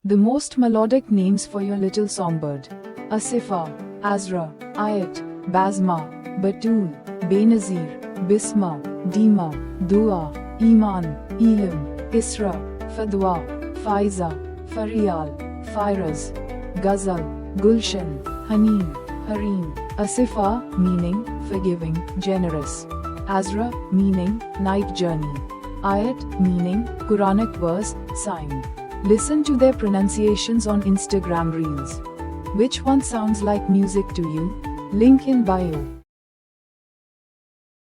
The most melodic names for your little songbird: Asifa, Azra, Ayat, Basma, Batul, Benazir, Bisma, Dima, Dua, Iman, Elim, Isra, Fadwa, Faiza, Farial, Firaz, Ghazal, Gulshan, Haneen, Hareem. Asifa meaning forgiving, generous. Azra meaning night journey. Ayat meaning Quranic verse, sign. Listen to their pronunciations on Instagram Reels. Which one sounds like music to you? Link in bio.